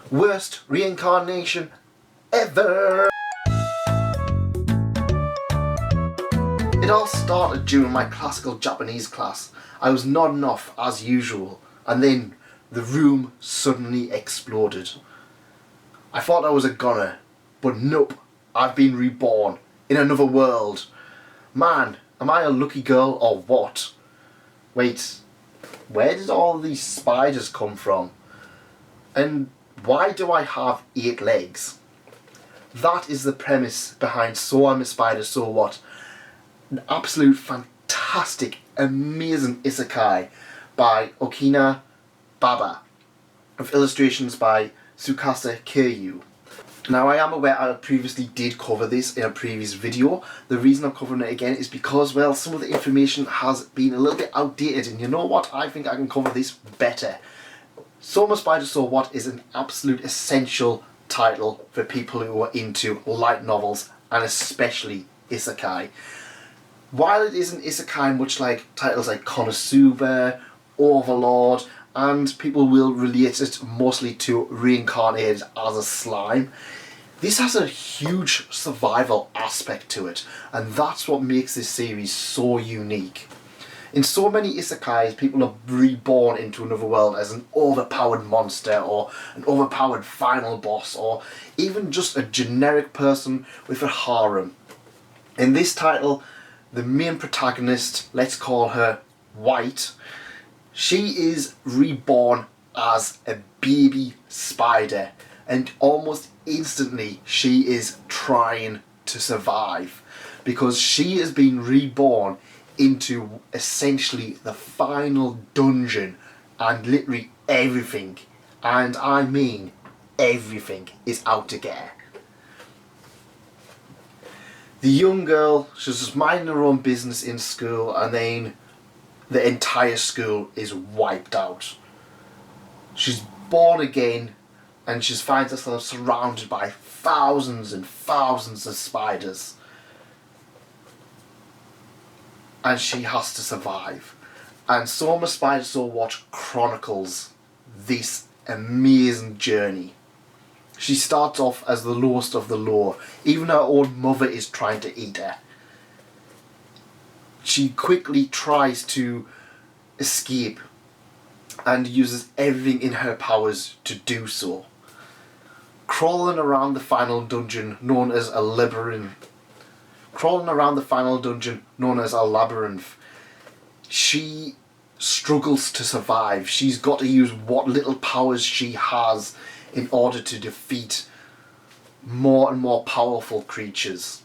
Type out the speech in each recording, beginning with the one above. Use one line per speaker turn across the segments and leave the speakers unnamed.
Worst reincarnation ever! It all started during my classical Japanese class. I was nodding off as usual, and then the room suddenly exploded. I thought I was a goner, but nope, I've been reborn in another world. Man, am I a lucky girl or what? Wait, where did all these spiders come from? And why do I have 8 legs? That is the premise behind So I'm a Spider, So What? An absolute fantastic, amazing isekai by Okina Baba, with illustrations by Tsukasa Kiryu. Now, I am aware I previously did cover this in a previous video. The reason I'm covering it again is because, well, some of the information has been a little bit outdated, and you know what? I think I can cover this better. So I'm a Spider, So What is an absolute essential title for people who are into light novels, and especially isekai. While it is an isekai much like titles like Konosuba, Overlord, and people will relate it mostly to reincarnated as a slime, this has a huge survival aspect to it, and that's what makes this series so unique. In so many isekais, people are reborn into another world as an overpowered monster, or an overpowered final boss, or even just a generic person with a harem. In this title, the main protagonist, let's call her White, she is reborn as a baby spider, and almost instantly she is trying to survive, because she has been reborn into essentially the final dungeon, and literally everything, and I mean everything, is out to get her. The young girl, she's just minding her own business in school, and then the entire school is wiped out. She's born again, and she finds herself surrounded by thousands and thousands of spiders. And she has to survive. And So I'm a Spider, So What chronicles this amazing journey. She starts off as the lowest of the low. Even her own mother is trying to eat her. She quickly tries to escape and uses everything in her powers to do so. Crawling around the final dungeon known as a labyrinth. She struggles to survive. She's got to use what little powers she has in order to defeat more and more powerful creatures.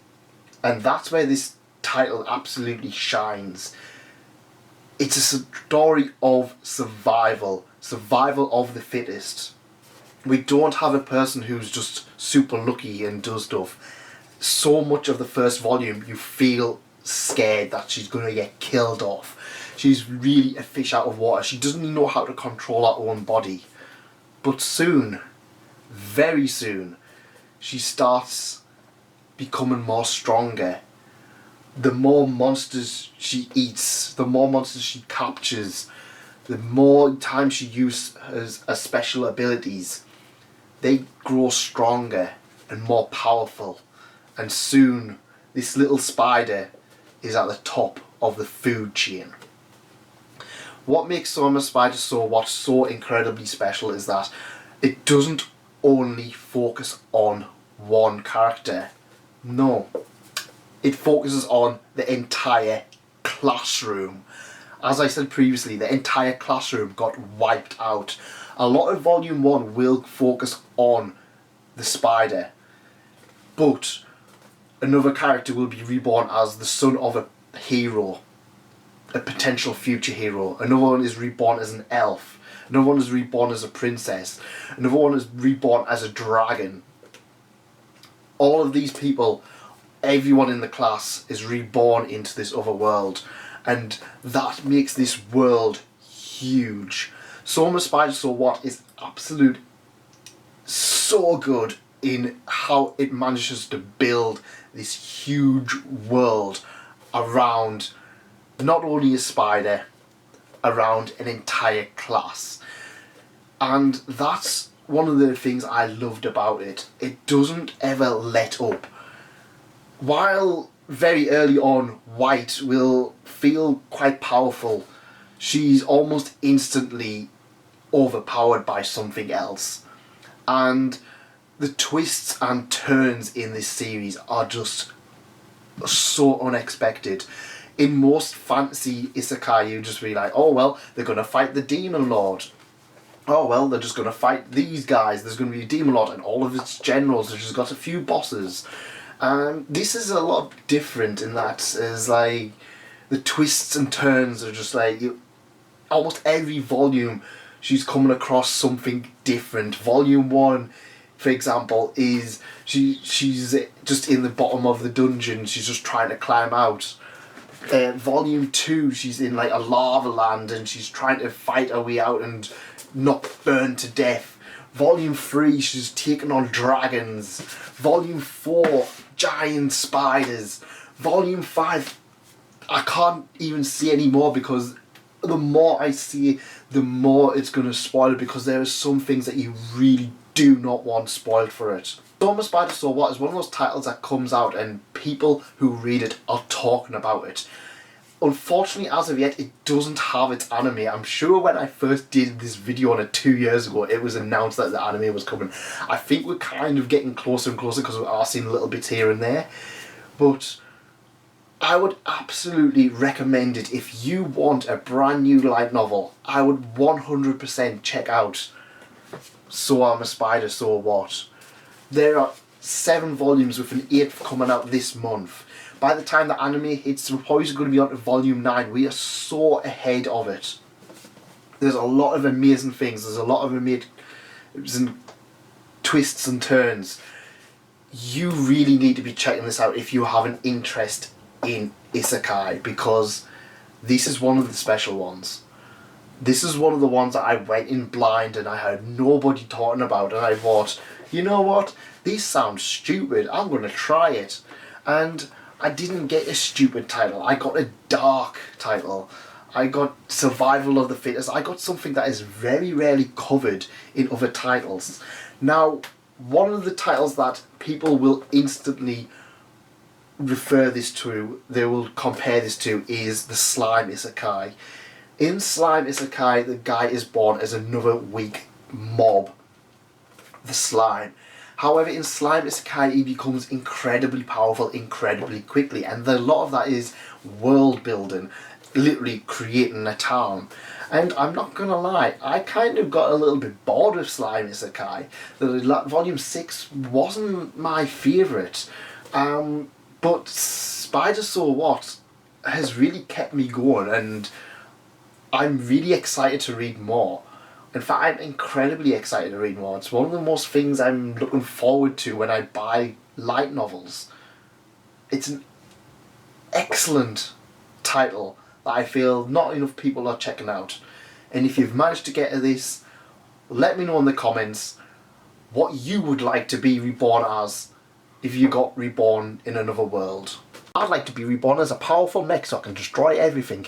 And that's where this title absolutely shines. It's a story of survival of the fittest. We don't have a person who's just super lucky and does stuff. So much of the first volume you feel scared that she's going to get killed off. She's really a fish out of water. She doesn't even know how to control her own body. But soon, very soon, she starts becoming more stronger. The more monsters she eats, the more monsters she captures, the more time she uses her special abilities, they grow stronger and more powerful. And soon, this little spider is at the top of the food chain. What makes So I'm a Spider, So What so incredibly special is that it doesn't only focus on one character. No. It focuses on the entire classroom. As I said previously, the entire classroom got wiped out. A lot of Volume 1 will focus on the spider, but another character will be reborn as the son of a hero, a potential future hero. Another one is reborn as an elf. Another one is reborn as a princess. Another one is reborn as a dragon. All of these people, everyone in the class is reborn into this other world, and that makes this world huge. So I'm a Spider, So What is absolute so good in how it manages to build this huge world around not only a spider, around an entire class. And that's one of the things I loved about it. It doesn't ever let up. While very early on White will feel quite powerful, she's almost instantly overpowered by something else. And the twists and turns in this series are just so unexpected. In most fantasy isekai, you just be like, oh well, they're going to fight the Demon Lord. Oh well, they're just going to fight these guys. There's going to be a Demon Lord and all of its generals. They've just got a few bosses. This is a lot different in that is like the twists and turns are just like almost every volume she's coming across something different. Volume 1, for example, is she's just in the bottom of the dungeon. She's just trying to climb out. Volume 2, she's in like a lava land and she's trying to fight her way out and not burn to death. Volume 3, she's taking on dragons. Volume 4, giant spiders. Volume 5, I can't even see any more because the more I see, the more it's going to spoil it, because there are some things that you really do not want spoiled for it. Soma Spider So What is one of those titles that comes out and people who read it are talking about it. Unfortunately, as of yet, it doesn't have its anime. I'm sure when I first did this video on it 2 years ago, it was announced that the anime was coming. I think we're kind of getting closer and closer because we are seeing little bits here and there. But I would absolutely recommend it. If you want a brand new light novel, I would 100% check out So I'm a Spider, So What. There are 7 volumes with an 8th coming out this month. By the time the anime hits, we're probably going to be on to volume 9. We are so ahead of it. There's a lot of amazing things. There's a lot of amazing twists and turns. You really need to be checking this out if you have an interest in isekai, because this is one of the special ones. This is one of the ones that I went in blind and I had nobody talking about, and I thought, you know what, these sound stupid, I'm going to try it. And I didn't get a stupid title, I got a dark title. I got survival of the fittest. I got something that is very rarely covered in other titles. Now, one of the titles that people will instantly refer this to, they will compare this to, is the Slime Isekai. In Slime Isekai, the guy is born as another weak mob, the slime. However, in Slime Isekai, he becomes incredibly powerful incredibly quickly, and a lot of that is world building, literally creating a town. And I'm not gonna lie, I kind of got a little bit bored of Slime Isekai. Volume 6 wasn't my favourite, but Spider So What has really kept me going, and I'm really excited to read more. In fact, I'm incredibly excited to read more. It's one of the most things I'm looking forward to when I buy light novels. It's an excellent title that I feel not enough people are checking out. And if you've managed to get to this, let me know in the comments what you would like to be reborn as if you got reborn in another world. I'd like to be reborn as a powerful mech so I can destroy everything.